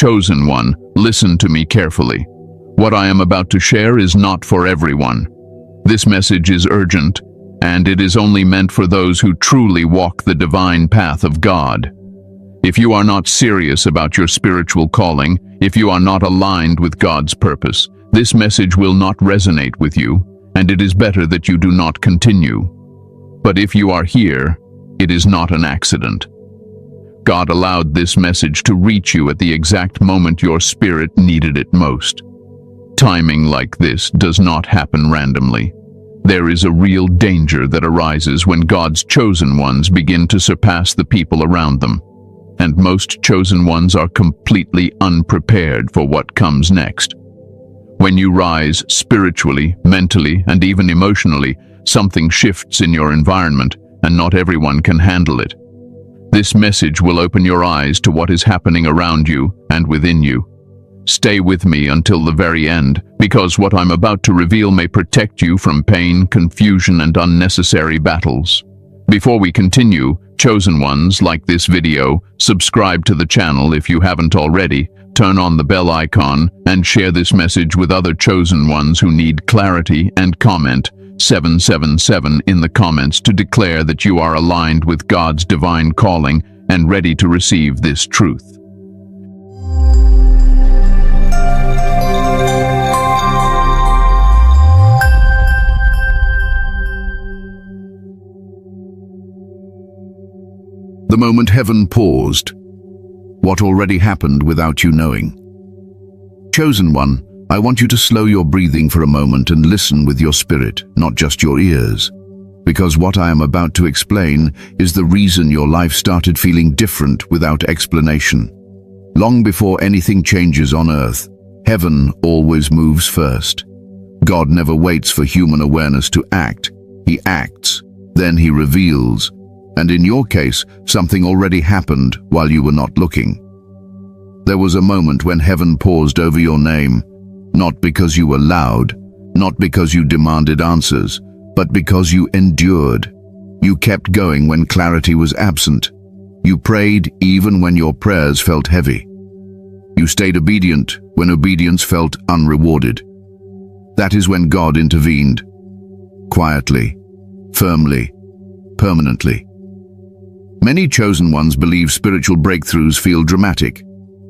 Chosen one, listen to me carefully. What I am about to share is not for everyone. This message is urgent, and it is only meant for those who truly walk the divine path of God. If you are not serious about your spiritual calling, if you are not aligned with God's purpose, this message will not resonate with you, and it is better that you do not continue. But if you are here, it is not an accident. God allowed this message to reach you at the exact moment your spirit needed it most. Timing like this does not happen randomly. There is a real danger that arises when God's chosen ones begin to surpass the people around them. And most chosen ones are completely unprepared for what comes next. When you rise spiritually, mentally, and even emotionally, something shifts in your environment, and not everyone can handle it. This message will open your eyes to what is happening around you and within you. Stay with me until the very end, because what I'm about to reveal may protect you from pain, confusion, and unnecessary battles. Before we continue, chosen ones, like this video, subscribe to the channel if you haven't already, turn on the bell icon, and share this message with other chosen ones who need clarity, and comment 777 in the comments to declare that you are aligned with God's divine calling and ready to receive this truth. The moment heaven paused, what already happened without you knowing. Chosen one, I want you to slow your breathing for a moment and listen with your spirit, not just your ears. Because what I am about to explain is the reason your life started feeling different without explanation. Long before anything changes on earth, heaven always moves first. God never waits for human awareness to act. He acts, then he reveals. And in your case, something already happened while you were not looking. There was a moment when heaven paused over your name, not because you were loud, not because you demanded answers, but because you endured. You kept going when clarity was absent. You prayed even when your prayers felt heavy. You stayed obedient when obedience felt unrewarded. That is when God intervened. Quietly, firmly, permanently. Many chosen ones believe spiritual breakthroughs feel dramatic.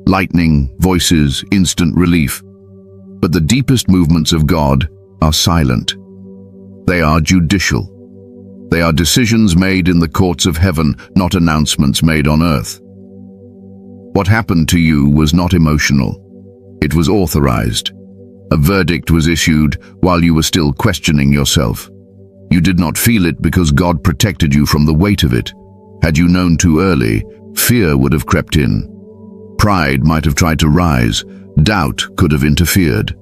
Lightning, voices, instant relief. But the deepest movements of God are silent. They are judicial. They are decisions made in the courts of heaven, not announcements made on earth. What happened to you was not emotional. It was authorized. A verdict was issued while you were still questioning yourself. You did not feel it because God protected you from the weight of it. Had you known too early, fear would have crept in. Pride might have tried to rise. Doubt could have interfered.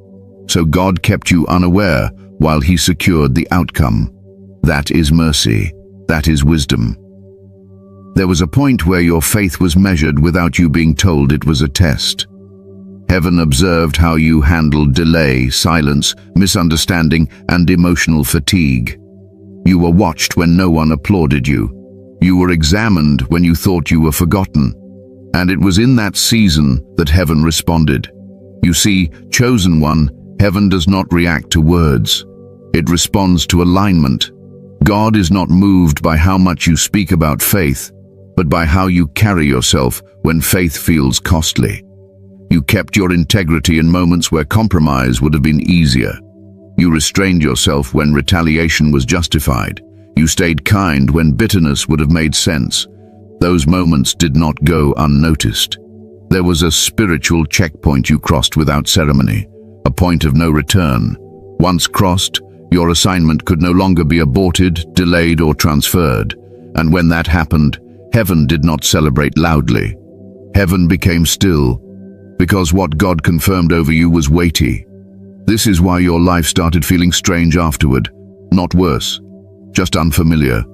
So God kept you unaware while he secured the outcome. That is mercy. That is wisdom. There was a point where your faith was measured without you being told it was a test. Heaven observed how you handled delay, silence, misunderstanding, and emotional fatigue. You were watched when no one applauded you. You were examined when you thought you were forgotten. And it was in that season that heaven responded. You see, chosen one, heaven does not react to words. It responds to alignment. God is not moved by how much you speak about faith, but by how you carry yourself when faith feels costly. You kept your integrity in moments where compromise would have been easier. You restrained yourself when retaliation was justified. You stayed kind when bitterness would have made sense. Those moments did not go unnoticed. There was a spiritual checkpoint you crossed without ceremony, a point of no return. Once crossed, your assignment could no longer be aborted, delayed, or transferred. And when that happened, heaven did not celebrate loudly. Heaven became still, because what God confirmed over you was weighty. This is why your life started feeling strange afterward, not worse. Just unfamiliar.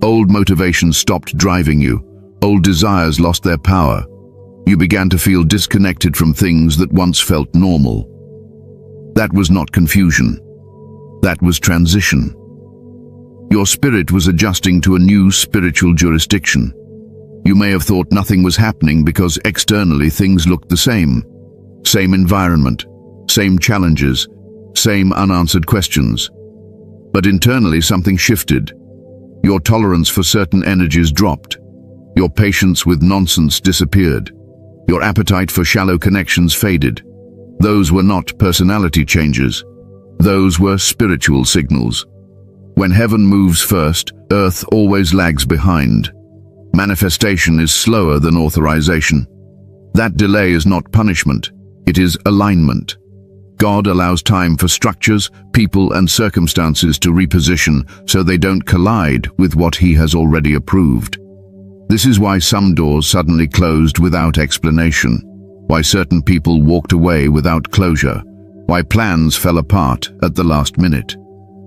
Old motivations stopped driving you. Old desires lost their power. You began to feel disconnected from things that once felt normal. That was not confusion. That was transition. Your spirit was adjusting to a new spiritual jurisdiction. You may have thought nothing was happening because externally things looked the same. Same environment, same challenges, same unanswered questions. But internally something shifted. Your tolerance for certain energies dropped. Your patience with nonsense disappeared. Your appetite for shallow connections faded. Those were not personality changes. Those were spiritual signals. When heaven moves first, earth always lags behind. Manifestation is slower than authorization. That delay is not punishment, it is alignment. God allows time for structures, people, and circumstances to reposition so they don't collide with what He has already approved. This is why some doors suddenly closed without explanation, why certain people walked away without closure, why plans fell apart at the last minute.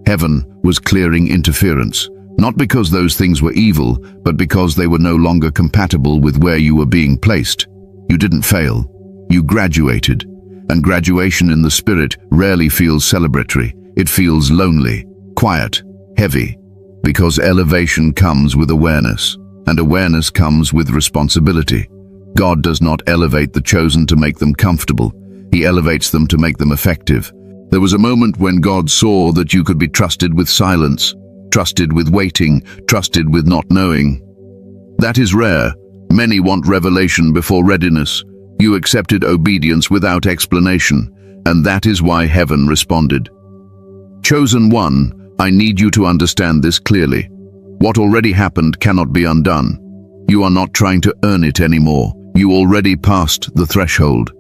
Heaven was clearing interference, not because those things were evil, but because they were no longer compatible with where you were being placed. You didn't fail. You graduated. And graduation in the spirit rarely feels celebratory. It feels lonely, quiet, heavy, because elevation comes with awareness, and awareness comes with responsibility. God does not elevate the chosen to make them comfortable. He elevates them to make them effective. There was a moment when God saw that you could be trusted with silence, trusted with waiting, trusted with not knowing. That is rare. Many want revelation before readiness. You accepted obedience without explanation, and that is why heaven responded. Chosen one, I need you to understand this clearly. What already happened cannot be undone. You are not trying to earn it anymore. You already passed the threshold.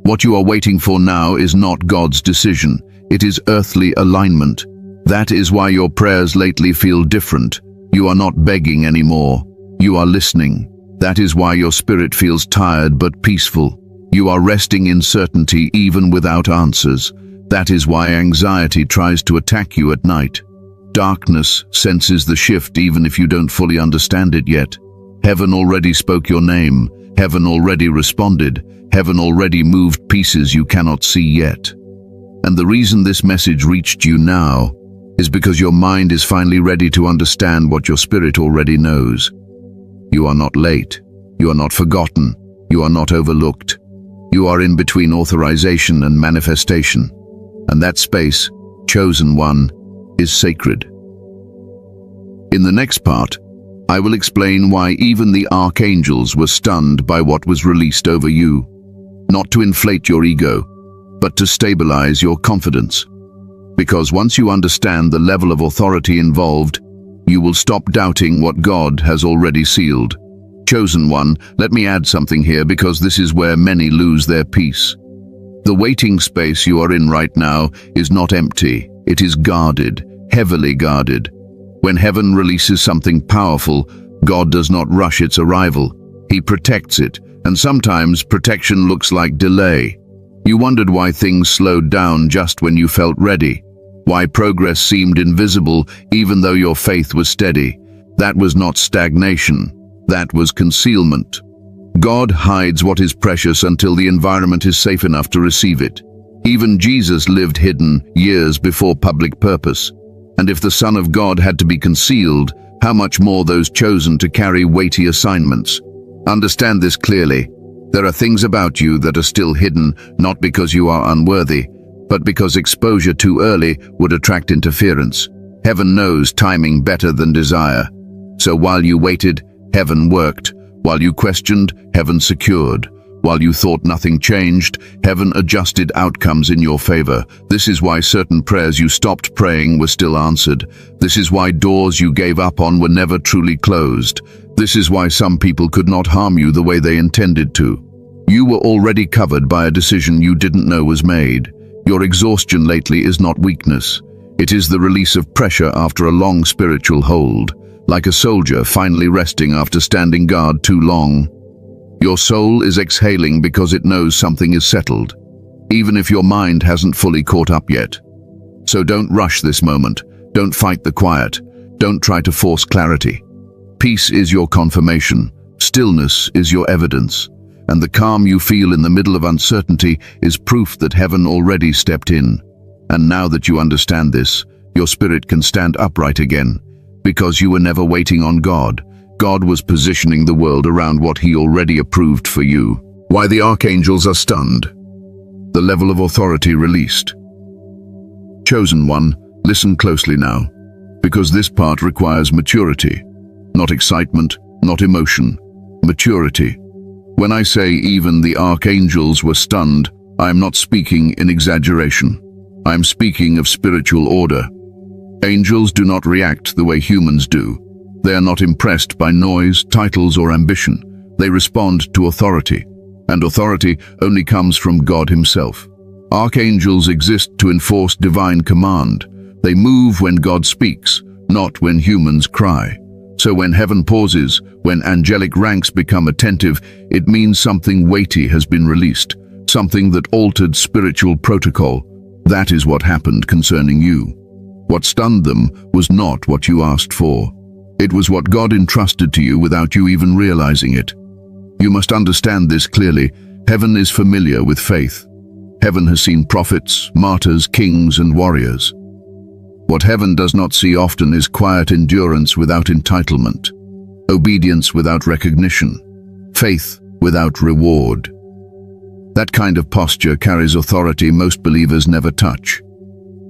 What you are waiting for now is not God's decision. It is earthly alignment. That is why your prayers lately feel different. You are not begging anymore. You are listening. That is why your spirit feels tired but peaceful. You are resting in certainty even without answers. That is why anxiety tries to attack you at night. Darkness senses the shift even if you don't fully understand it yet. Heaven already spoke your name. Heaven already responded. Heaven already moved pieces you cannot see yet. And the reason this message reached you now is because your mind is finally ready to understand what your spirit already knows. You are not late. You are not forgotten. You are not overlooked. You are in between authorization and manifestation. And that space, chosen one, is sacred. In the next part, I will explain why even the archangels were stunned by what was released over you. Not to inflate your ego, but to stabilize your confidence. Because once you understand the level of authority involved, you will stop doubting what God has already sealed. Chosen one, let me add something here because this is where many lose their peace. The waiting space you are in right now is not empty. It is guarded, heavily guarded. When heaven releases something powerful, God does not rush its arrival. He protects it, and sometimes protection looks like delay. You wondered why things slowed down just when you felt ready. Why progress seemed invisible even though your faith was steady. That was not stagnation. That was concealment. God hides what is precious until the environment is safe enough to receive it. Even Jesus lived hidden years before public purpose. And if the Son of God had to be concealed, how much more those chosen to carry weighty assignments? Understand this clearly. There are things about you that are still hidden, not because you are unworthy, but because exposure too early would attract interference. Heaven knows timing better than desire. So while you waited, heaven worked. While you questioned, heaven secured. While you thought nothing changed, heaven adjusted outcomes in your favor. This is why certain prayers you stopped praying were still answered. This is why doors you gave up on were never truly closed. This is why some people could not harm you the way they intended to. You were already covered by a decision you didn't know was made. Your exhaustion lately is not weakness. It is the release of pressure after a long spiritual hold, like a soldier finally resting after standing guard too long. Your soul is exhaling because it knows something is settled, even if your mind hasn't fully caught up yet. So don't rush this moment. Don't fight the quiet. Don't try to force clarity. Peace is your confirmation. Stillness is your evidence. And the calm you feel in the middle of uncertainty is proof that heaven already stepped in. And now that you understand this, your spirit can stand upright again, because you were never waiting on God. God was positioning the world around what he already approved for you. Why the archangels are stunned. The level of authority released. Chosen one, listen closely now, because this part requires maturity. Not excitement, not emotion. Maturity. When I say even the archangels were stunned, I am not speaking in exaggeration. I am speaking of spiritual order. Angels do not react the way humans do. They are not impressed by noise, titles, or ambition. They respond to authority, and authority only comes from God himself. Archangels exist to enforce divine command. They move when God speaks, not when humans cry. So when heaven pauses, when angelic ranks become attentive, it means something weighty has been released, something that altered spiritual protocol. That is what happened concerning you. What stunned them was not what you asked for. It was what God entrusted to you without you even realizing it. You must understand this clearly. Heaven is familiar with faith. Heaven has seen prophets, martyrs, kings, and warriors. What heaven does not see often is quiet endurance without entitlement, obedience without recognition, faith without reward. That kind of posture carries authority most believers never touch.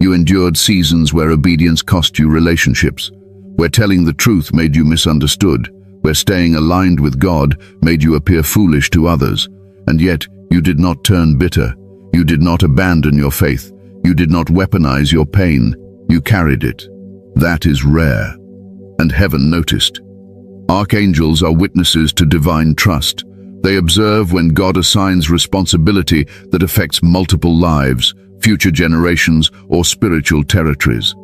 You endured seasons where obedience cost you relationships, where telling the truth made you misunderstood, where staying aligned with God made you appear foolish to others, and yet you did not turn bitter. You did not abandon your faith. You did not weaponize your pain. You carried it. That is rare. And heaven noticed. Archangels are witnesses to divine trust. They observe when God assigns responsibility that affects multiple lives, future generations, or spiritual territories.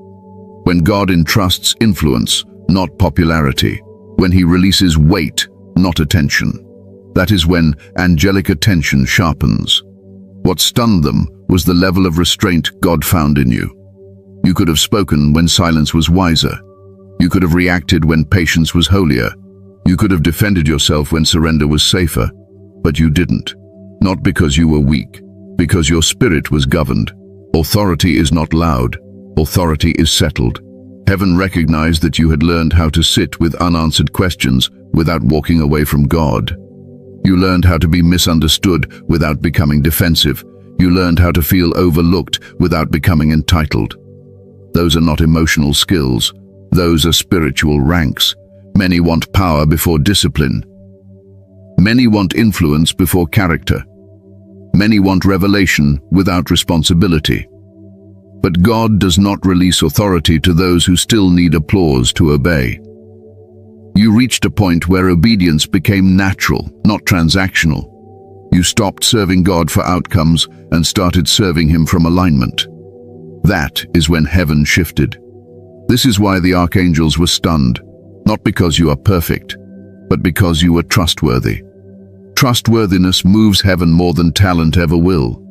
When God entrusts influence, not popularity. When he releases weight, not attention. That is when angelic attention sharpens. What stunned them was the level of restraint God found in you. You could have spoken when silence was wiser. You could have reacted when patience was holier. You could have defended yourself when surrender was safer. But you didn't. Not because you were weak, because your spirit was governed. Authority is not loud. Authority is settled. Heaven recognized that you had learned how to sit with unanswered questions without walking away from God. You learned how to be misunderstood without becoming defensive. You learned how to feel overlooked without becoming entitled. Those are not emotional skills. Those are spiritual ranks. Many want power before discipline. Many want influence before character. Many want revelation without responsibility. But God does not release authority to those who still need applause to obey. You reached a point where obedience became natural, not transactional. You stopped serving God for outcomes and started serving him from alignment. That is when heaven shifted. This is why the archangels were stunned, not because you are perfect, but because you were trustworthy. Trustworthiness moves heaven more than talent ever will.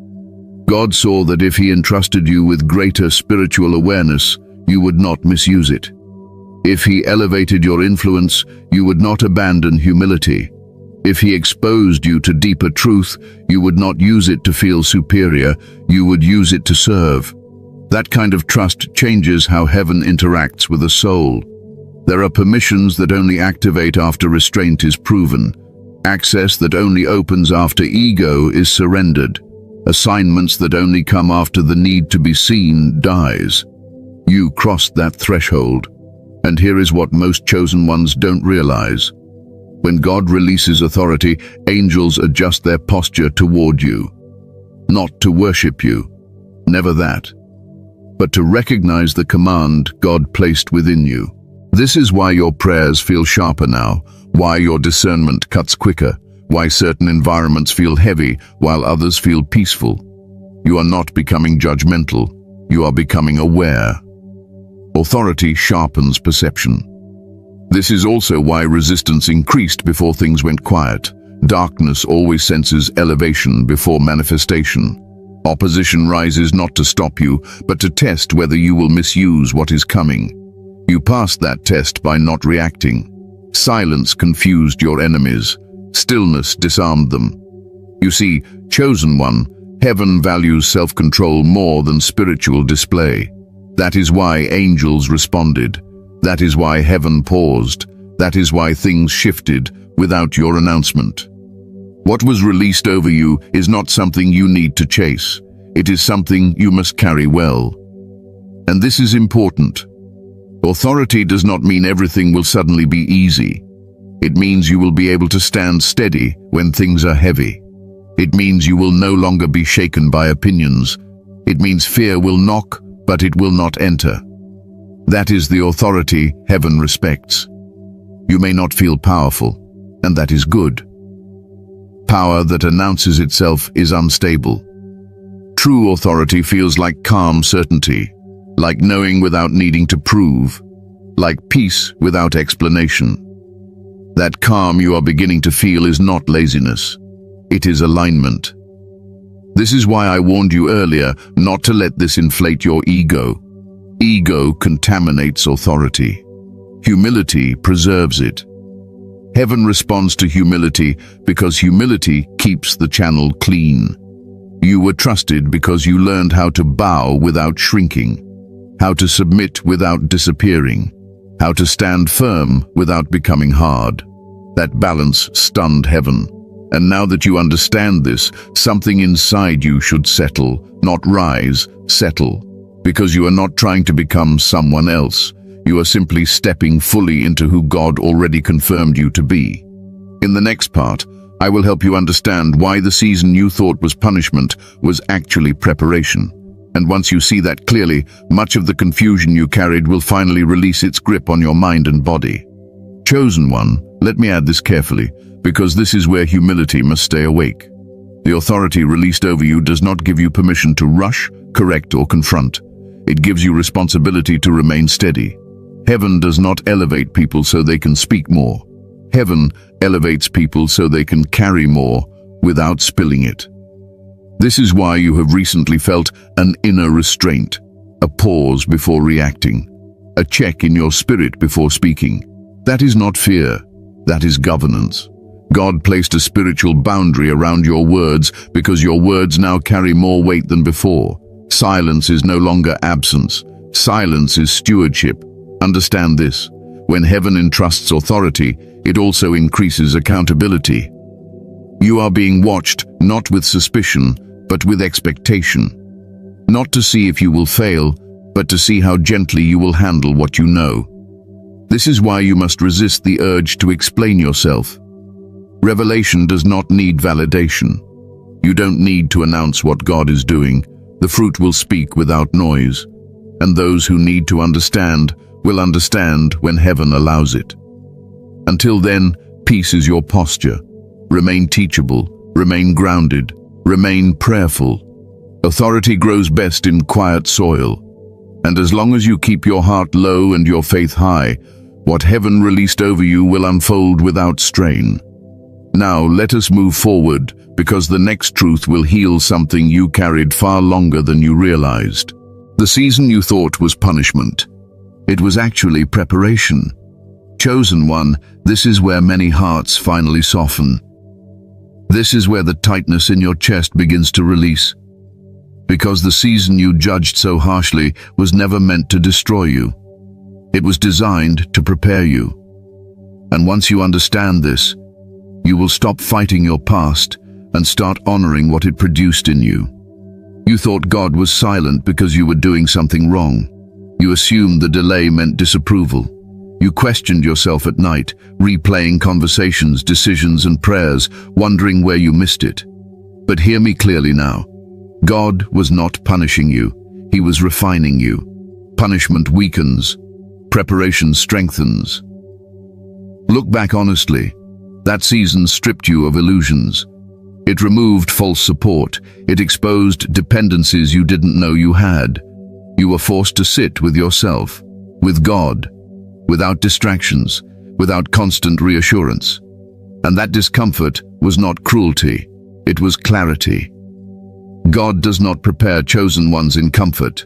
God saw that if he entrusted you with greater spiritual awareness, you would not misuse it. If he elevated your influence, you would not abandon humility. If he exposed you to deeper truth, you would not use it to feel superior, you would use it to serve. That kind of trust changes how heaven interacts with a soul. There are permissions that only activate after restraint is proven, access that only opens after ego is surrendered, assignments that only come after the need to be seen dies. You crossed that threshold, and here is what most chosen ones don't realize. When God releases authority, angels adjust their posture toward you. Not to worship you, never that, but to recognize the command God placed within you. This is why your prayers feel sharper now, why your discernment cuts quicker, why certain environments feel heavy while others feel peaceful. You are not becoming judgmental, you are becoming aware. Authority sharpens perception. This is also why resistance increased before things went quiet. Darkness always senses elevation before manifestation. Opposition rises not to stop you, but to test whether you will misuse what is coming. You passed that test by not reacting. Silence confused your enemies. Stillness disarmed them. You see, chosen one, heaven values self-control more than spiritual display. That is why angels responded. That is why heaven paused. That is why things shifted without your announcement. What was released over you is not something you need to chase. It is something you must carry well. And this is important. Authority does not mean everything will suddenly be easy. It means you will be able to stand steady when things are heavy. It means you will no longer be shaken by opinions. It means fear will knock, but it will not enter. That is the authority heaven respects. You may not feel powerful, and that is good. Power that announces itself is unstable. True authority feels like calm certainty, like knowing without needing to prove, like peace without explanation. That calm you are beginning to feel is not laziness. It is alignment. This is why I warned you earlier not to let this inflate your ego. Ego contaminates authority. Humility preserves it. Heaven responds to humility because humility keeps the channel clean. You were trusted because you learned how to bow without shrinking, how to submit without disappearing, how to stand firm without becoming hard. That balance stunned heaven. And now that you understand this, something inside you should settle, not rise, settle. Because you are not trying to become someone else. You are simply stepping fully into who God already confirmed you to be. In the next part, I will help you understand why the season you thought was punishment was actually preparation. And once you see that clearly, much of the confusion you carried will finally release its grip on your mind and body. Chosen one, let me add this carefully, because this is where humility must stay awake. The authority released over you does not give you permission to rush, correct, or confront. It gives you responsibility to remain steady. Heaven does not elevate people so they can speak more. Heaven elevates people so they can carry more without spilling it. This is why you have recently felt an inner restraint, a pause before reacting, a check in your spirit before speaking. That is not fear, that is governance. God placed a spiritual boundary around your words because your words now carry more weight than before. Silence is no longer absence. Silence is stewardship. Understand this. When heaven entrusts authority, it also increases accountability. You are being watched not with suspicion, but with expectation. Not to see if you will fail, but to see how gently you will handle what you know. This is why you must resist the urge to explain yourself. Revelation does not need validation. You don't need to announce what God is doing. The fruit will speak without noise. And those who need to understand will understand when heaven allows it. Until then, peace is your posture. Remain teachable, remain grounded, remain prayerful. Authority grows best in quiet soil. And as long as you keep your heart low and your faith high, what heaven released over you will unfold without strain. Now let us move forward, because the next truth will heal something you carried far longer than you realized. The season you thought was punishment. It was actually preparation. Chosen one, this is where many hearts finally soften. This is where the tightness in your chest begins to release. Because the season you judged so harshly was never meant to destroy you. It was designed to prepare you. And once you understand this, you will stop fighting your past and start honoring what it produced in you. You thought God was silent because you were doing something wrong. You assumed the delay meant disapproval. You questioned yourself at night, replaying conversations, decisions, and prayers, wondering where you missed it. But hear me clearly now. God was not punishing you. He was refining you. Punishment weakens. Preparation strengthens. Look back honestly. That season stripped you of illusions. It removed false support. It exposed dependencies you didn't know you had. You were forced to sit with yourself, with God, without distractions, without constant reassurance. And that discomfort was not cruelty, it was clarity. God does not prepare chosen ones in comfort.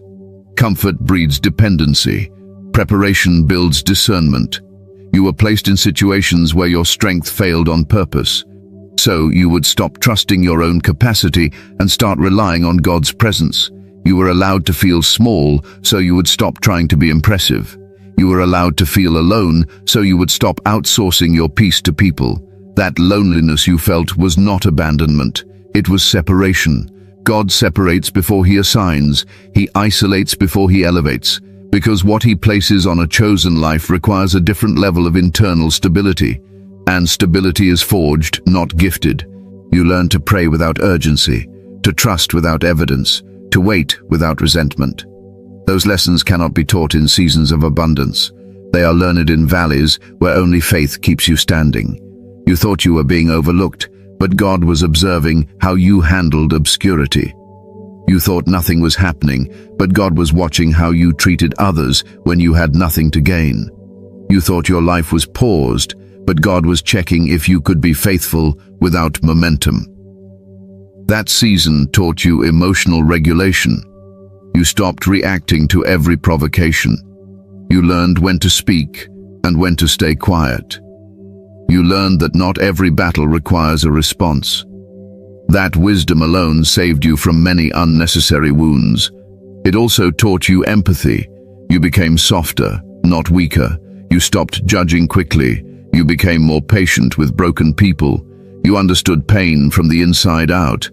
Comfort breeds dependency. Preparation builds discernment. You were placed in situations where your strength failed on purpose. So you would stop trusting your own capacity and start relying on God's presence. You were allowed to feel small, so you would stop trying to be impressive. You were allowed to feel alone, so you would stop outsourcing your peace to people. That loneliness you felt was not abandonment. It was separation. God separates before he assigns. He isolates before he elevates. Because what he places on a chosen life requires a different level of internal stability. And stability is forged, not gifted. You learn to pray without urgency, to trust without evidence, to wait without resentment. Those lessons cannot be taught in seasons of abundance. They are learned in valleys where only faith keeps you standing. You thought you were being overlooked, but God was observing how you handled obscurity. You thought nothing was happening, but God was watching how you treated others when you had nothing to gain. You thought your life was paused, but God was checking if you could be faithful without momentum. That season taught you emotional regulation. You stopped reacting to every provocation. You learned when to speak and when to stay quiet. You learned that not every battle requires a response. That wisdom alone saved you from many unnecessary wounds. It also taught you empathy. You became softer, not weaker. You stopped judging quickly. You became more patient with broken people. You understood pain from the inside out.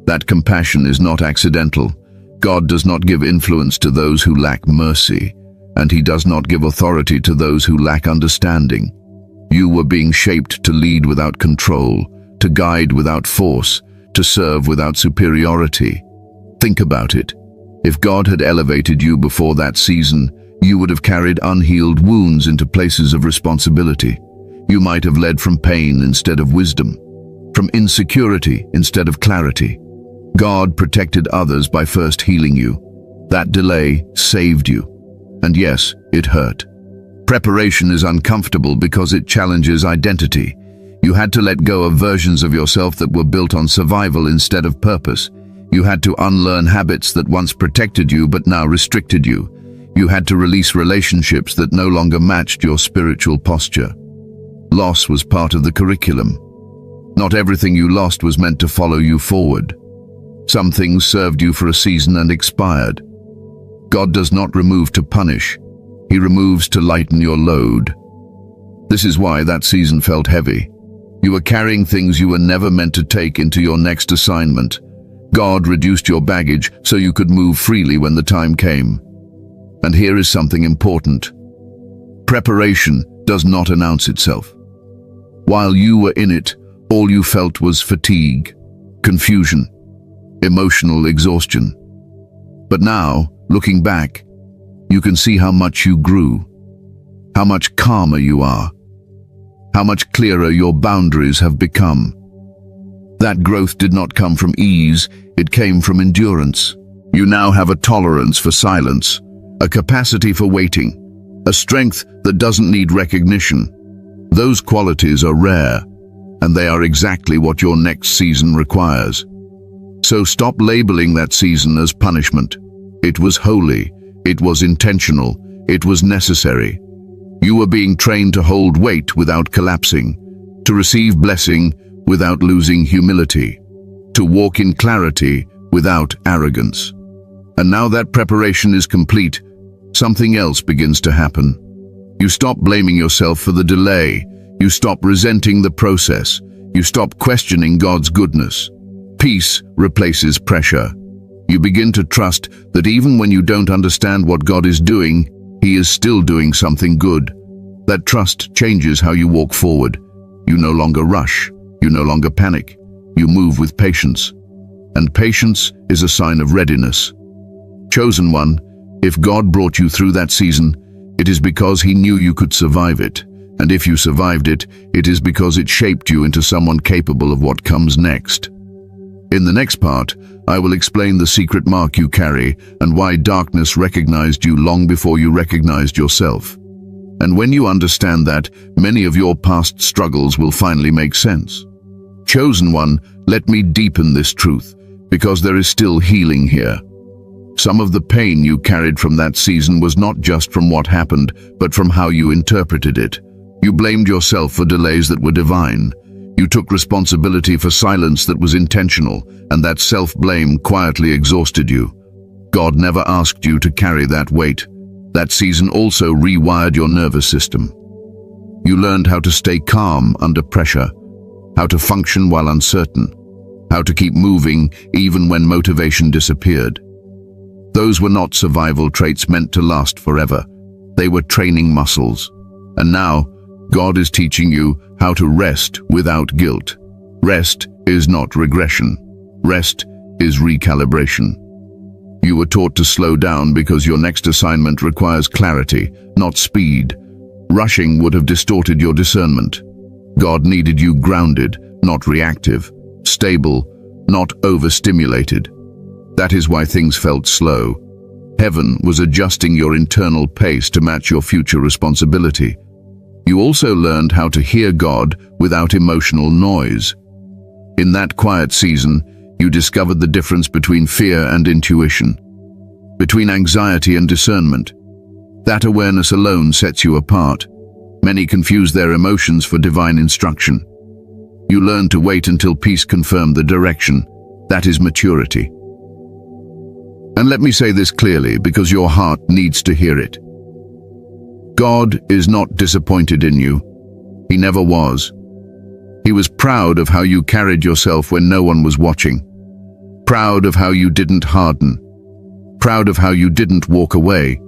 That compassion is not accidental. God does not give influence to those who lack mercy, and he does not give authority to those who lack understanding. You were being shaped to lead without control, to guide without force, to serve without superiority. Think about it. If God had elevated you before that season, you would have carried unhealed wounds into places of responsibility. You might have led from pain instead of wisdom, from insecurity instead of clarity. God protected others by first healing you. That delay saved you. And yes, it hurt. Preparation is uncomfortable because it challenges identity. You had to let go of versions of yourself that were built on survival instead of purpose. You had to unlearn habits that once protected you but now restricted you. You had to release relationships that no longer matched your spiritual posture. Loss was part of the curriculum. Not everything you lost was meant to follow you forward. Some things served you for a season and expired. God does not remove to punish. He removes to lighten your load. This is why that season felt heavy. You were carrying things you were never meant to take into your next assignment. God reduced your baggage so you could move freely when the time came. And here is something important. Preparation does not announce itself. While you were in it, all you felt was fatigue, confusion, emotional exhaustion. But now, looking back, you can see how much you grew, how much calmer you are, how much clearer your boundaries have become. That growth did not come from ease, it came from endurance. You now have a tolerance for silence, a capacity for waiting, a strength that doesn't need recognition. Those qualities are rare, and they are exactly what your next season requires. So stop labeling that season as punishment. It was holy, it was intentional, it was necessary. You were being trained to hold weight without collapsing, to receive blessing without losing humility, to walk in clarity without arrogance. And now that preparation is complete, something else begins to happen. You stop blaming yourself for the delay. You stop resenting the process. You stop questioning God's goodness. Peace replaces pressure. You begin to trust that even when you don't understand what God is doing, He is still doing something good. That trust changes how you walk forward. You no longer rush. You no longer panic. You move with patience. And patience is a sign of readiness. Chosen one, if God brought you through that season, it is because He knew you could survive it. And if you survived it, it is because it shaped you into someone capable of what comes next. In the next part, I will explain the secret mark you carry and why darkness recognized you long before you recognized yourself. And when you understand that, many of your past struggles will finally make sense. Chosen one, let me deepen this truth, because there is still healing here. Some of the pain you carried from that season was not just from what happened, but from how you interpreted it. You blamed yourself for delays that were divine. You took responsibility for silence that was intentional, and that self-blame quietly exhausted you. God never asked you to carry that weight. That season also rewired your nervous system. You learned how to stay calm under pressure, how to function while uncertain, how to keep moving even when motivation disappeared. Those were not survival traits meant to last forever. They were training muscles. And now, God is teaching you how to rest without guilt. Rest is not regression. Rest is recalibration. You were taught to slow down because your next assignment requires clarity, not speed. Rushing would have distorted your discernment. God needed you grounded, not reactive, stable, not overstimulated. That is why things felt slow. Heaven was adjusting your internal pace to match your future responsibility. You also learned how to hear God without emotional noise. In that quiet season, you discovered the difference between fear and intuition, between anxiety and discernment. That awareness alone sets you apart. Many confuse their emotions for divine instruction. You learn to wait until peace confirmed the direction. That is maturity. And let me say this clearly, because your heart needs to hear it. God is not disappointed in you. He never was. He was proud of how you carried yourself when no one was watching. Proud of how you didn't harden. Proud of how you didn't walk away.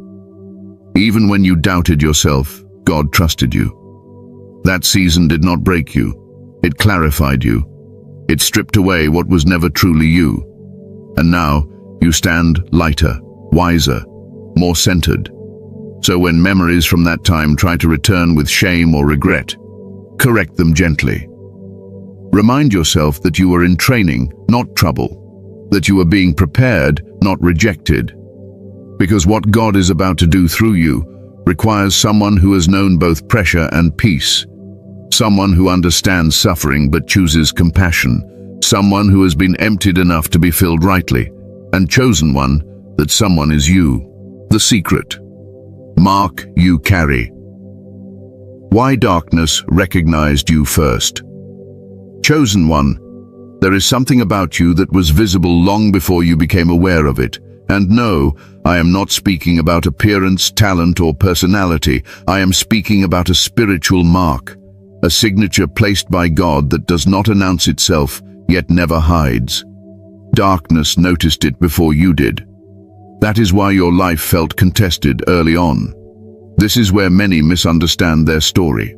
Even when you doubted yourself, God trusted you. That season did not break you. It clarified you. It stripped away what was never truly you. And now, you stand lighter, wiser, more centered. So when memories from that time try to return with shame or regret, correct them gently. Remind yourself that you were in training, not trouble. That you were being prepared, not rejected. Because what God is about to do through you requires someone who has known both pressure and peace. Someone who understands suffering but chooses compassion. Someone who has been emptied enough to be filled rightly. And chosen one, that someone is you. The secret. Mark you carry. Why darkness recognized you first. Chosen one, there is something about you that was visible long before you became aware of it. And no, I am not speaking about appearance, talent, or personality. I am speaking about a spiritual mark, a signature placed by God that does not announce itself, yet never hides. Darkness noticed it before you did. That is why your life felt contested early on. This is where many misunderstand their story.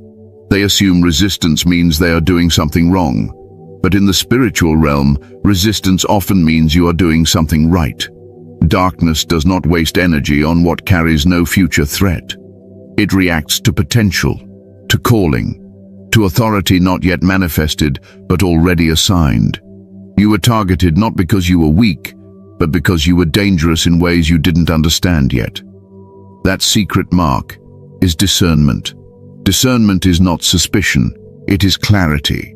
They assume resistance means they are doing something wrong. But in the spiritual realm, resistance often means you are doing something right. Darkness does not waste energy on what carries no future threat. It reacts to potential, to calling, to authority not yet manifested but already assigned. You were targeted not because you were weak, but because you were dangerous in ways you didn't understand yet. That secret mark is discernment. Discernment is not suspicion, it is clarity.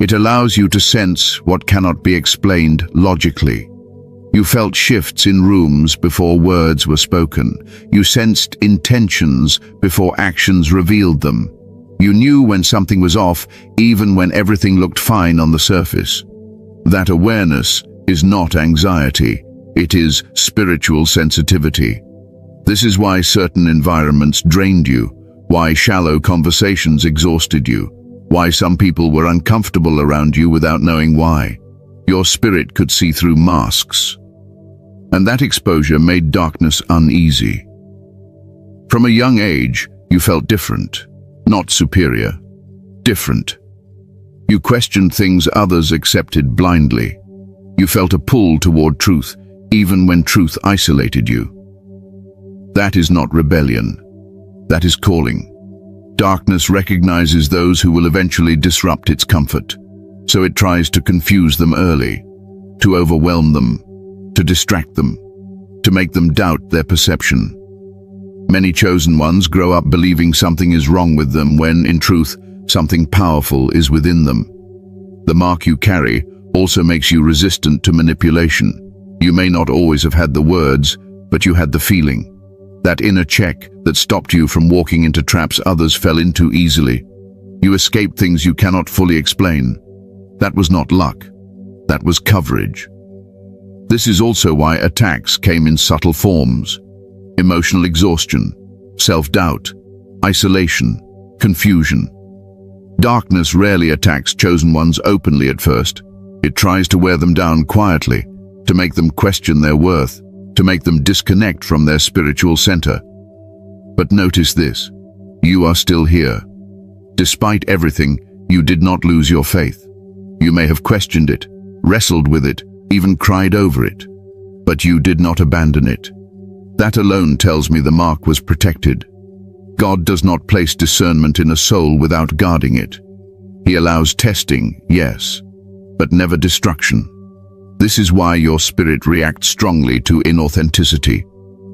It allows you to sense what cannot be explained logically. You felt shifts in rooms before words were spoken. You sensed intentions before actions revealed them. You knew when something was off, even when everything looked fine on the surface. That awareness is not anxiety. It is spiritual sensitivity. This is why certain environments drained you, why shallow conversations exhausted you, why some people were uncomfortable around you without knowing why. Your spirit could see through masks. And that exposure made darkness uneasy. From a young age, you felt different, not superior, different. You questioned things others accepted blindly. You felt a pull toward truth, even when truth isolated you. That is not rebellion. That is calling. Darkness recognizes those who will eventually disrupt its comfort, so it tries to confuse them early, to overwhelm them, to distract them, to make them doubt their perception. Many chosen ones grow up believing something is wrong with them when, in truth, something powerful is within them. The mark you carry also makes you resistant to manipulation. You may not always have had the words, but you had the feeling. That inner check that stopped you from walking into traps others fell into easily. You escaped things you cannot fully explain. That was not luck. That was coverage. This is also why attacks came in subtle forms. emotional exhaustion, self-doubt, isolation, confusion. Darkness rarely attacks chosen ones openly at first. It tries to wear them down quietly, to make them question their worth, to make them disconnect from their spiritual center. But notice this: you are still here. Despite everything, you did not lose your faith. You may have questioned it, wrestled with it, even cried over it, but you did not abandon it. That alone tells me the mark was protected. God does not place discernment in a soul without guarding it. He allows testing, yes, but never destruction. This is why your spirit reacts strongly to inauthenticity,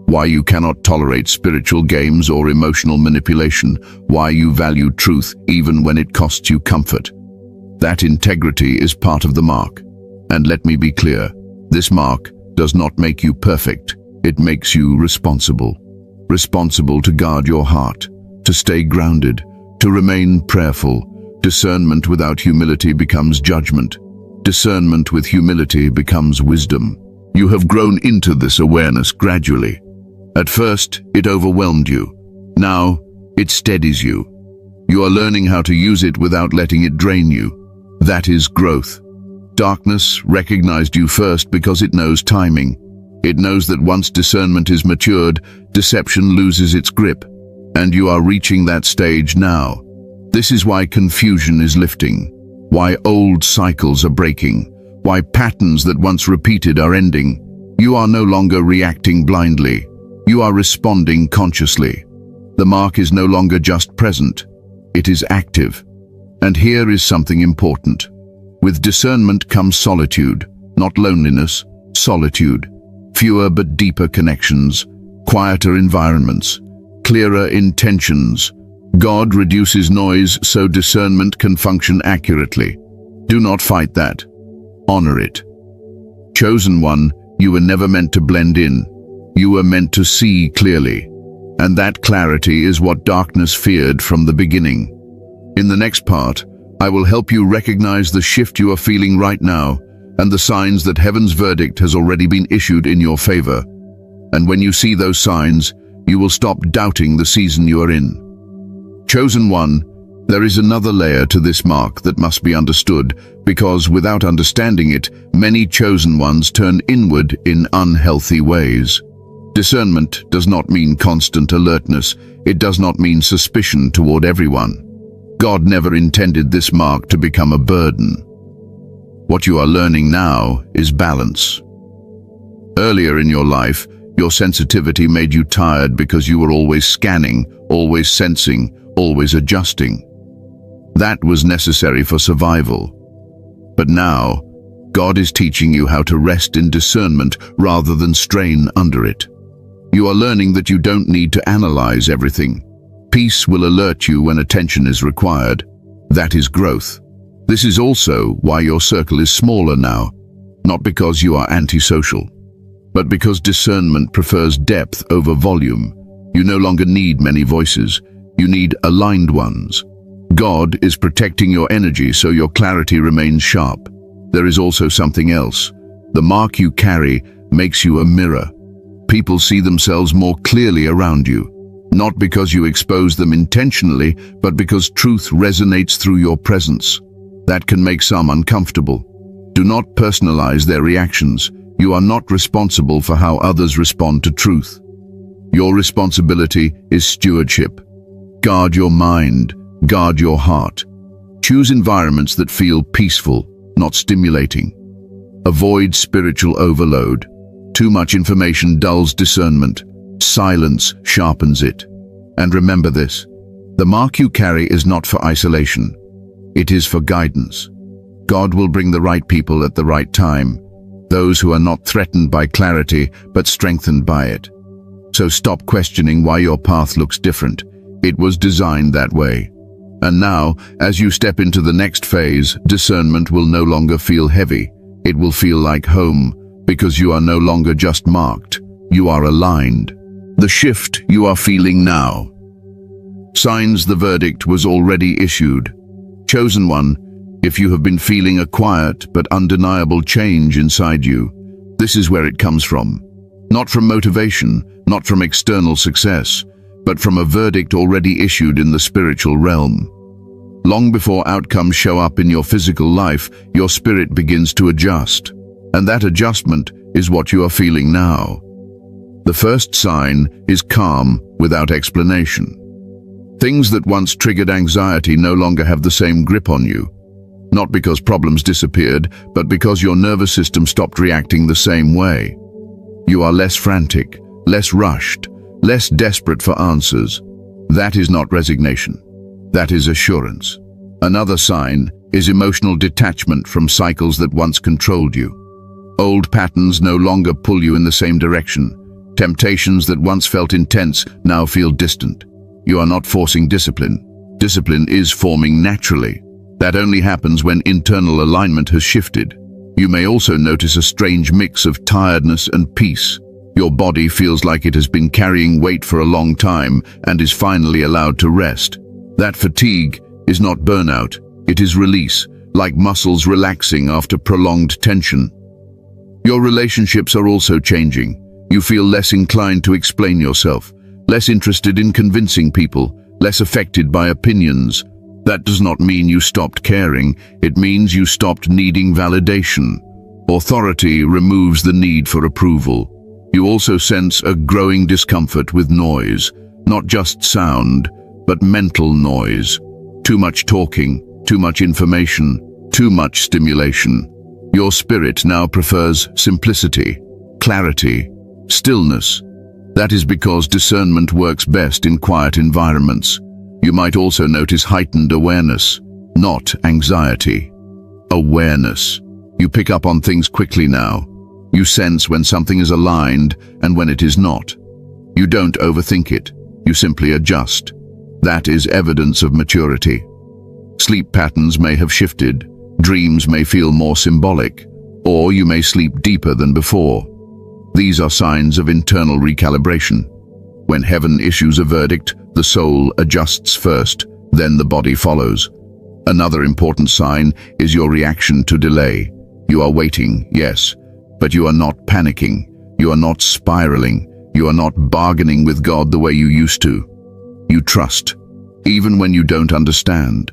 why you cannot tolerate spiritual games or emotional manipulation, why you value truth even when it costs you comfort. That integrity is part of the mark. And let me be clear, this mark does not make you perfect. It makes you responsible. Responsible to guard your heart, to stay grounded, to remain prayerful. Discernment without humility becomes judgment. Discernment with humility becomes wisdom. You have grown into this awareness gradually. At first, it overwhelmed you. Now, it steadies you. You are learning how to use it without letting it drain you. That is growth. Darkness recognized you first because it knows timing. It knows that once discernment is matured, deception loses its grip, and you are reaching that stage now. This is why confusion is lifting, why old cycles are breaking, why patterns that once repeated are ending. You are no longer reacting blindly. You are responding consciously. The mark is no longer just present. It is active. And here is something important. With discernment comes solitude, not loneliness, solitude. Fewer but deeper connections, quieter environments, clearer intentions. God reduces noise so discernment can function accurately. Do not fight that. Honor it. Chosen one, you were never meant to blend in. You were meant to see clearly. And that clarity is what darkness feared from the beginning. In the next part, I will help you recognize the shift you are feeling right now and the signs that heaven's verdict has already been issued in your favor. And when you see those signs, you will stop doubting the season you are in. Chosen one, there is another layer to this mark that must be understood, because without understanding it, many chosen ones turn inward in unhealthy ways. Discernment does not mean constant alertness. It does not mean suspicion toward everyone. God never intended this mark to become a burden. What you are learning now is balance. Earlier in your life, your sensitivity made you tired because you were always scanning, always sensing, always adjusting. That was necessary for survival. But now, God is teaching you how to rest in discernment rather than strain under it. You are learning that you don't need to analyze everything. Peace will alert you when attention is required. That is growth. This is also why your circle is smaller now, not because you are antisocial, but because discernment prefers depth over volume. You no longer need many voices. You need aligned ones. God is protecting your energy so your clarity remains sharp. There is also something else. The mark you carry makes you a mirror. People see themselves more clearly around you, not because you expose them intentionally, but because truth resonates through your presence. That can make some uncomfortable. Do not personalize their reactions. You are not responsible for how others respond to truth. Your responsibility is stewardship. Guard your mind, guard your heart. Choose environments that feel peaceful, not stimulating. Avoid spiritual overload. Too much information dulls discernment. Silence sharpens it. And remember this, the mark you carry is not for isolation. It is for guidance. God will bring the right people at the right time, those who are not threatened by clarity but strengthened by it. So stop questioning why your path looks different. It was designed that way. And now, as you step into the next phase, discernment will no longer feel heavy. It will feel like home, because you are no longer just marked. You are aligned. The shift you are feeling now. Signs the verdict was already issued. Chosen one, if you have been feeling a quiet but undeniable change inside you, this is where it comes from. Not from motivation, not from external success, but from a verdict already issued in the spiritual realm. Long before outcomes show up in your physical life, your spirit begins to adjust. And that adjustment is what you are feeling now. The first sign is calm without explanation. Things that once triggered anxiety no longer have the same grip on you. Not because problems disappeared, but because your nervous system stopped reacting the same way. You are less frantic, less rushed, less desperate for answers. That is not resignation. That is assurance. Another sign is emotional detachment from cycles that once controlled you. Old patterns no longer pull you in the same direction. Temptations that once felt intense now feel distant. You are not forcing discipline. Discipline is forming naturally. That only happens when internal alignment has shifted. You may also notice a strange mix of tiredness and peace. Your body feels like it has been carrying weight for a long time and is finally allowed to rest. That fatigue is not burnout, it is release, like muscles relaxing after prolonged tension. Your relationships are also changing. You feel less inclined to explain yourself, less interested in convincing people, less affected by opinions. That does not mean you stopped caring, it means you stopped needing validation. Authority removes the need for approval. You also sense a growing discomfort with noise, not just sound, but mental noise. Too much talking, too much information, too much stimulation. Your spirit now prefers simplicity, clarity, stillness. That is because discernment works best in quiet environments. You might also notice heightened awareness, not anxiety. Awareness. You pick up on things quickly now. You sense when something is aligned and when it is not. You don't overthink it. You simply adjust. That is evidence of maturity. Sleep patterns may have shifted. Dreams may feel more symbolic, or you may sleep deeper than before. These are signs of internal recalibration. When heaven issues a verdict, the soul adjusts first, then the body follows. Another important sign is your reaction to delay. You are waiting, yes, but you are not panicking. You are not spiraling. You are not bargaining with God the way you used to. You trust, even when you don't understand.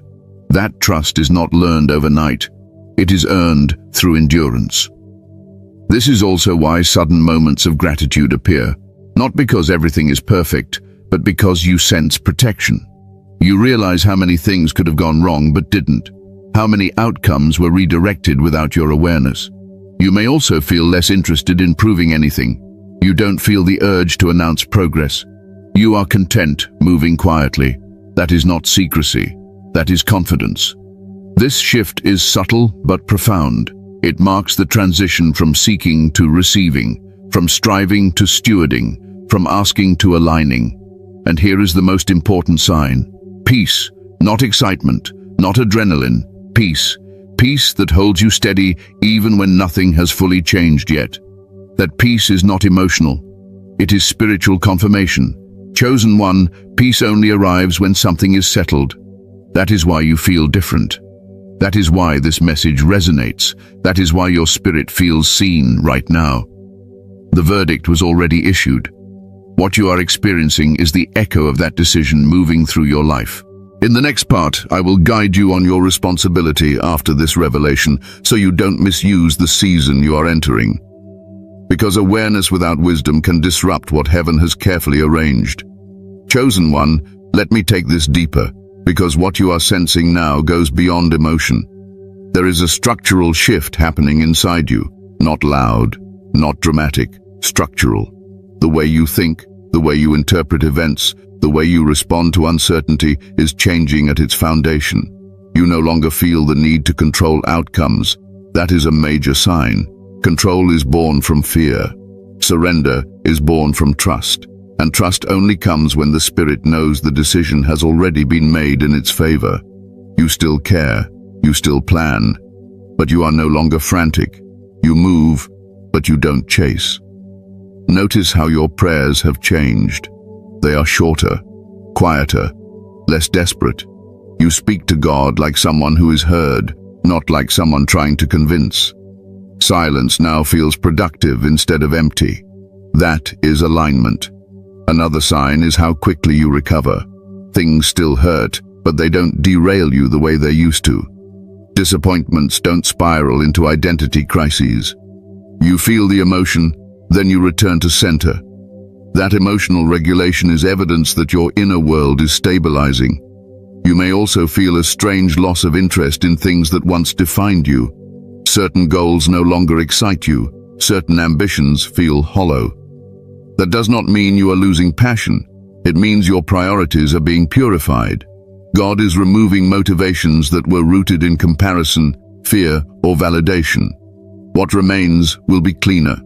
That trust is not learned overnight. It is earned through endurance. This is also why sudden moments of gratitude appear, not because everything is perfect, but because you sense protection. You realize how many things could have gone wrong but didn't, how many outcomes were redirected without your awareness. You may also feel less interested in proving anything. You don't feel the urge to announce progress. You are content, moving quietly. That is not secrecy. That is confidence. This shift is subtle but profound. It marks the transition from seeking to receiving, from striving to stewarding, from asking to aligning. And here is the most important sign. Peace, not excitement, not adrenaline. Peace. Peace that holds you steady even when nothing has fully changed yet. That peace is not emotional. It is spiritual confirmation. Chosen one, peace only arrives when something is settled. That is why you feel different. That is why this message resonates. That is why your spirit feels seen right now. The verdict was already issued. What you are experiencing is the echo of that decision moving through your life. In the next part, I will guide you on your responsibility after this revelation so you don't misuse the season you are entering. Because awareness without wisdom can disrupt what heaven has carefully arranged. Chosen one, let me take this deeper, because what you are sensing now goes beyond emotion. There is a structural shift happening inside you, not loud, not dramatic, structural. The way you think, the way you interpret events, the way you respond to uncertainty is changing at its foundation. You no longer feel the need to control outcomes. That is a major sign. Control is born from fear. Surrender is born from trust. And trust only comes when the spirit knows the decision has already been made in its favor. You still care, you still plan, but you are no longer frantic. You move, but you don't chase. Notice how your prayers have changed. They are shorter, quieter, less desperate. You speak to God like someone who is heard, not like someone trying to convince. Silence now feels productive instead of empty. That is alignment. Another sign is how quickly you recover. Things still hurt, but they don't derail you the way they used to. Disappointments don't spiral into identity crises. You feel the emotion, then you return to center. That emotional regulation is evidence that your inner world is stabilizing. You may also feel a strange loss of interest in things that once defined you. Certain goals no longer excite you. Certain ambitions feel hollow. That does not mean you are losing passion. It means your priorities are being purified. God is removing motivations that were rooted in comparison, fear, or validation. What remains will be cleaner,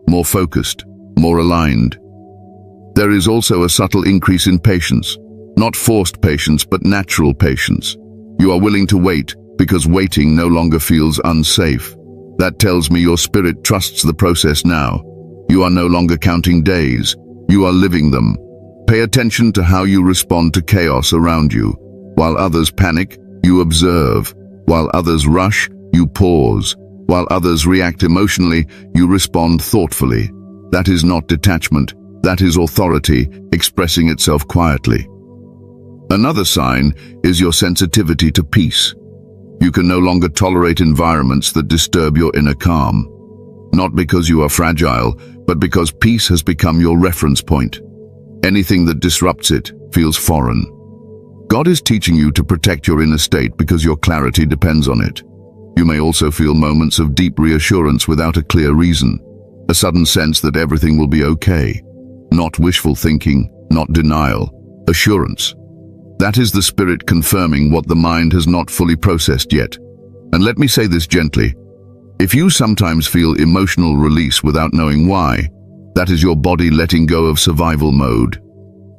more focused, more aligned. There is also a subtle increase in patience. Not forced patience, but natural patience. You are willing to wait because waiting no longer feels unsafe. That tells me your spirit trusts the process now. You are no longer counting days. You are living them. Pay attention to how you respond to chaos around you. While others panic, you observe. While others rush, you pause. While others react emotionally, you respond thoughtfully. That is not detachment. That is authority expressing itself quietly. Another sign is your sensitivity to peace. You can no longer tolerate environments that disturb your inner calm. Not because you are fragile, but because peace has become your reference point. Anything that disrupts it feels foreign. God is teaching you to protect your inner state because your clarity depends on it. You may also feel moments of deep reassurance without a clear reason. A sudden sense that everything will be okay. Not wishful thinking, not denial, assurance. That is the spirit confirming what the mind has not fully processed yet. And let me say this gently. If you sometimes feel emotional release without knowing why, that is your body letting go of survival mode.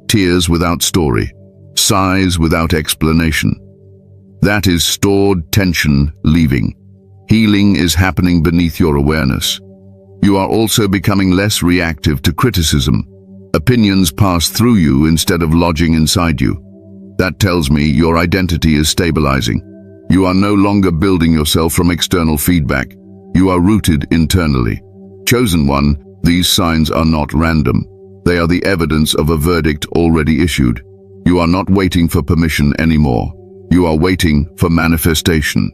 Tears without story, sighs without explanation. That is stored tension leaving. Healing is happening beneath your awareness. You are also becoming less reactive to criticism. Opinions pass through you instead of lodging inside you. That tells me your identity is stabilizing. You are no longer building yourself from external feedback. You are rooted internally. Chosen one, these signs are not random. They are the evidence of a verdict already issued. You are not waiting for permission anymore. You are waiting for manifestation.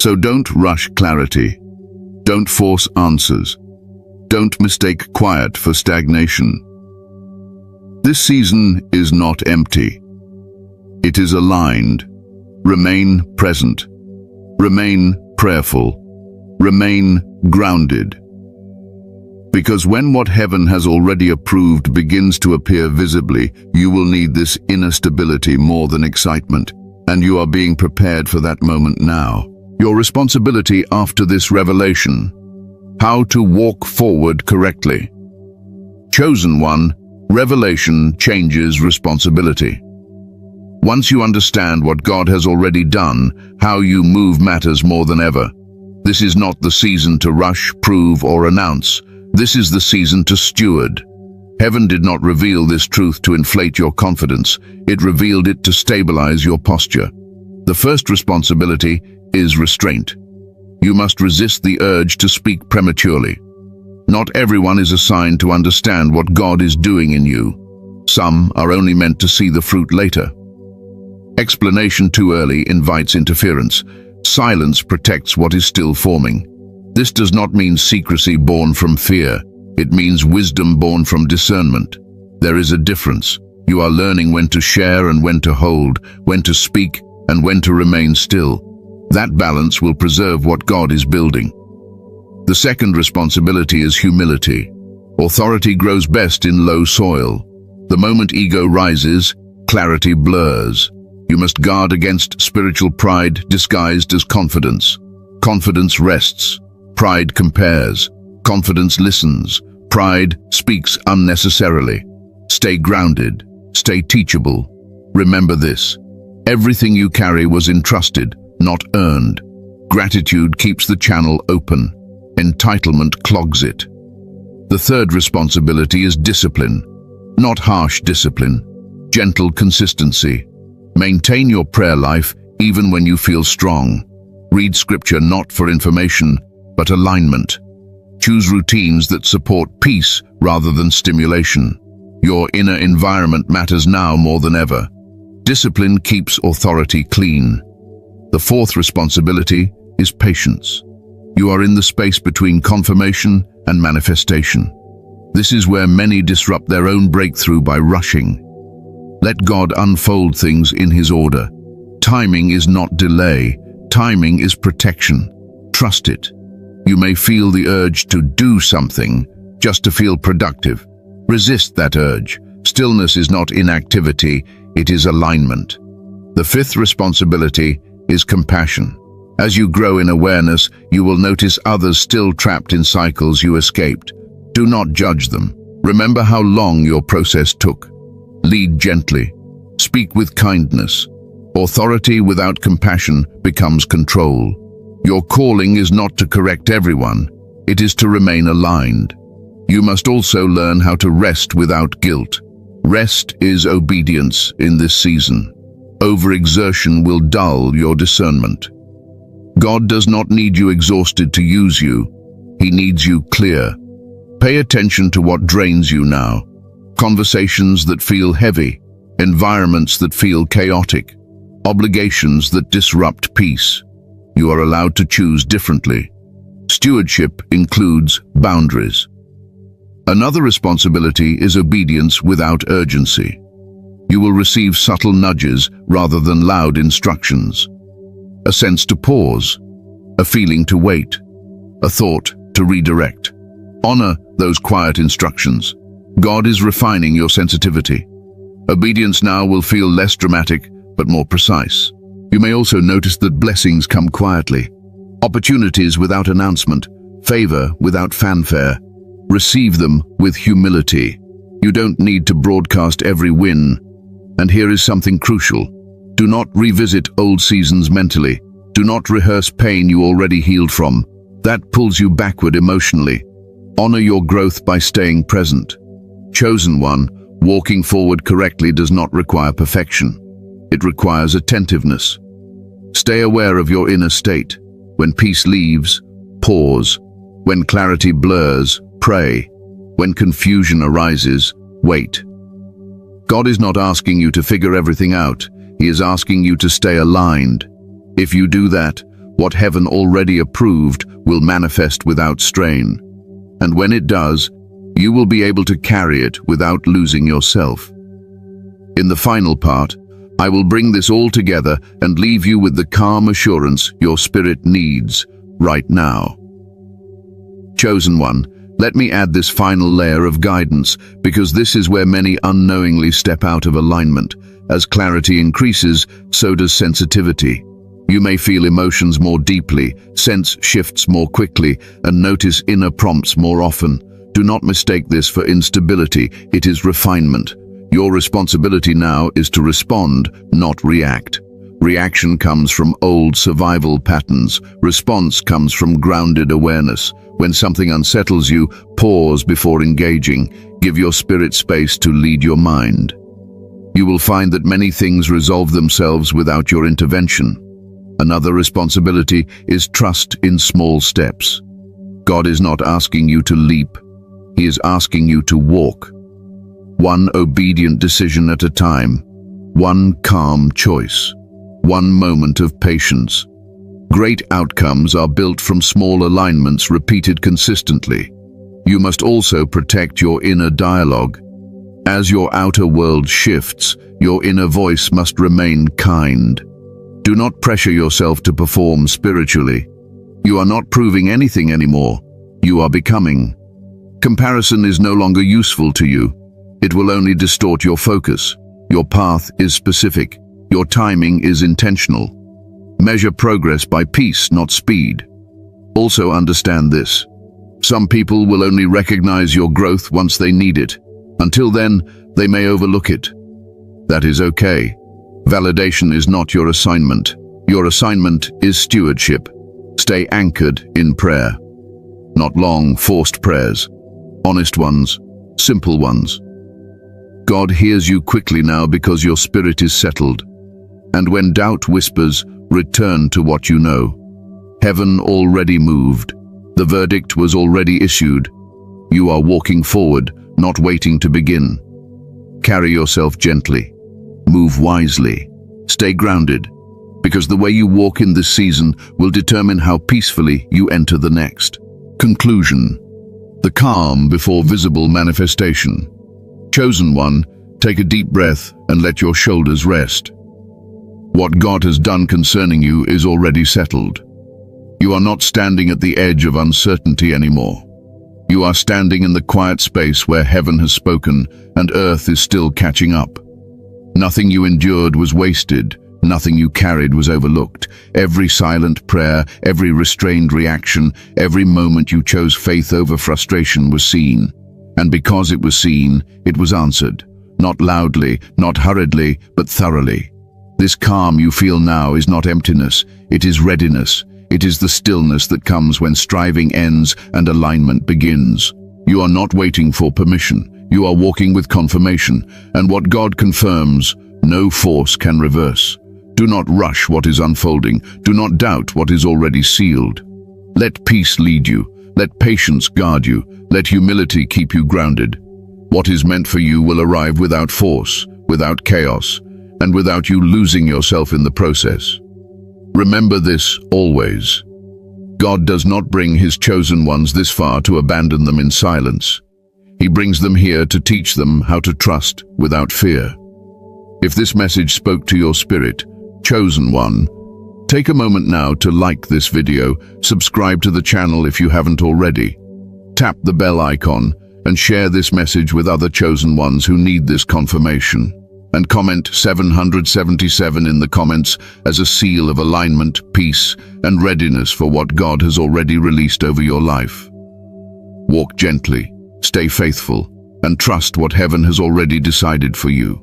So don't rush clarity. Don't force answers. Don't mistake quiet for stagnation. This season is not empty. It is aligned. Remain present. Remain prayerful. Remain grounded. Because when what heaven has already approved begins to appear visibly, you will need this inner stability more than excitement, and you are being prepared for that moment now. Your responsibility after this revelation: how to walk forward correctly. Chosen one, revelation changes responsibility. Once you understand what God has already done, how you move matters more than ever. This is not the season to rush, prove, or announce. This is the season to steward. Heaven did not reveal this truth to inflate your confidence. It revealed it to stabilize your posture. The first responsibility is restraint. You must resist the urge to speak prematurely. Not everyone is assigned to understand what God is doing in you. Some are only meant to see the fruit later. Explanation too early invites interference. Silence protects what is still forming. This does not mean secrecy born from fear. It means wisdom born from discernment. There is a difference. You are learning when to share and when to hold, when to speak and when to remain still. That balance will preserve what God is building. The second responsibility is humility. Authority grows best in low soil. The moment ego rises, clarity blurs. You must guard against spiritual pride disguised as confidence. Confidence rests. Pride compares. Confidence listens. Pride speaks unnecessarily. Stay grounded. Stay teachable. Remember this: everything you carry was entrusted, not earned. Gratitude keeps the channel open. Entitlement clogs it. The third responsibility is discipline. Not harsh discipline. Gentle consistency. Maintain your prayer life even when you feel strong. Read scripture not for information, but alignment. Choose routines that support peace rather than stimulation. Your inner environment matters now more than ever. Discipline keeps authority clean. The fourth responsibility is patience. You are in the space between confirmation and manifestation. This is where many disrupt their own breakthrough by rushing. Let God unfold things in His order. Timing is not delay. Timing is protection. Trust it. You may feel the urge to do something just to feel productive. Resist that urge. Stillness is not inactivity, it is alignment. The fifth responsibility is compassion. As you grow in awareness, you will notice others still trapped in cycles you escaped. Do not judge them. Remember how long your process took. Lead gently. Speak with kindness. Authority without compassion becomes control. Your calling is not to correct everyone. It is to remain aligned. You must also learn how to rest without guilt. Rest is obedience in this season. Overexertion will dull your discernment. God does not need you exhausted to use you. He needs you clear. Pay attention to what drains you now. Conversations that feel heavy, environments that feel chaotic, obligations that disrupt peace. You are allowed to choose differently. Stewardship includes boundaries. Another responsibility is obedience without urgency. You will receive subtle nudges rather than loud instructions. A sense to pause, a feeling to wait, a thought to redirect. Honor those quiet instructions. God is refining your sensitivity. Obedience now will feel less dramatic, but more precise. You may also notice that blessings come quietly. Opportunities without announcement, favor without fanfare. Receive them with humility. You don't need to broadcast every win. And here is something crucial. Do not revisit old seasons mentally. Do not rehearse pain you already healed from. That pulls you backward emotionally. Honor your growth by staying present. Chosen one, walking forward correctly does not require perfection. It requires attentiveness. Stay aware of your inner state. When peace leaves, pause. When clarity blurs, pray. When confusion arises, wait. God is not asking you to figure everything out. He is asking you to stay aligned. If you do that, what heaven already approved will manifest without strain. And when it does, you will be able to carry it without losing yourself. In the final part, I will bring this all together and leave you with the calm assurance your spirit needs right now. Chosen one, let me add this final layer of guidance, because this is where many unknowingly step out of alignment. As clarity increases, so does sensitivity. You may feel emotions more deeply, sense shifts more quickly, and notice inner prompts more often. Do not mistake this for instability. It is refinement. Your responsibility now is to respond, not react. Reaction comes from old survival patterns. Response comes from grounded awareness. When something unsettles you, pause before engaging. Give your spirit space to lead your mind. You will find that many things resolve themselves without your intervention. Another responsibility is trust in small steps. God is not asking you to leap. He is asking you to walk. One obedient decision at a time. One calm choice. One moment of patience. Great outcomes are built from small alignments repeated consistently. You must also protect your inner dialogue. As your outer world shifts, your inner voice must remain kind. Do not pressure yourself to perform spiritually. You are not proving anything anymore. You are becoming. Comparison is no longer useful to you. It will only distort your focus. Your path is specific. Your timing is intentional. Measure progress by pace, not speed. Also understand this. Some people will only recognize your growth once they need it. Until then, they may overlook it. That is okay. Validation is not your assignment. Your assignment is stewardship. Stay anchored in prayer. Not long, forced prayers. Honest ones, simple ones. God hears you quickly now because your spirit is settled. And when doubt whispers, return to what you know. Heaven already moved. The verdict was already issued. You are walking forward, not waiting to begin. Carry yourself gently. Move wisely. Stay grounded, because the way you walk in this season will determine how peacefully you enter the next. Conclusion. The calm before visible manifestation. Chosen one, take a deep breath and let your shoulders rest. What God has done concerning you is already settled. You are not standing at the edge of uncertainty anymore. You are standing in the quiet space where heaven has spoken and earth is still catching up. Nothing you endured was wasted. Nothing you carried was overlooked. Every silent prayer, every restrained reaction, every moment you chose faith over frustration was seen. And because it was seen, it was answered. Not loudly, not hurriedly, but thoroughly. This calm you feel now is not emptiness, it is readiness. It is the stillness that comes when striving ends and alignment begins. You are not waiting for permission. You are walking with confirmation, and what God confirms, no force can reverse. Do not rush what is unfolding. Do not doubt what is already sealed. Let peace lead you. Let patience guard you. Let humility keep you grounded. What is meant for you will arrive without force, without chaos, and without you losing yourself in the process. Remember this always. God does not bring his chosen ones this far to abandon them in silence. He brings them here to teach them how to trust without fear. If this message spoke to your spirit, chosen one, take a moment now to like this video, subscribe to the channel if you haven't already. Tap the bell icon and share this message with other chosen ones who need this confirmation. And comment 777 in the comments as a seal of alignment, peace, and readiness for what God has already released over your life. Walk gently, stay faithful, and trust what heaven has already decided for you.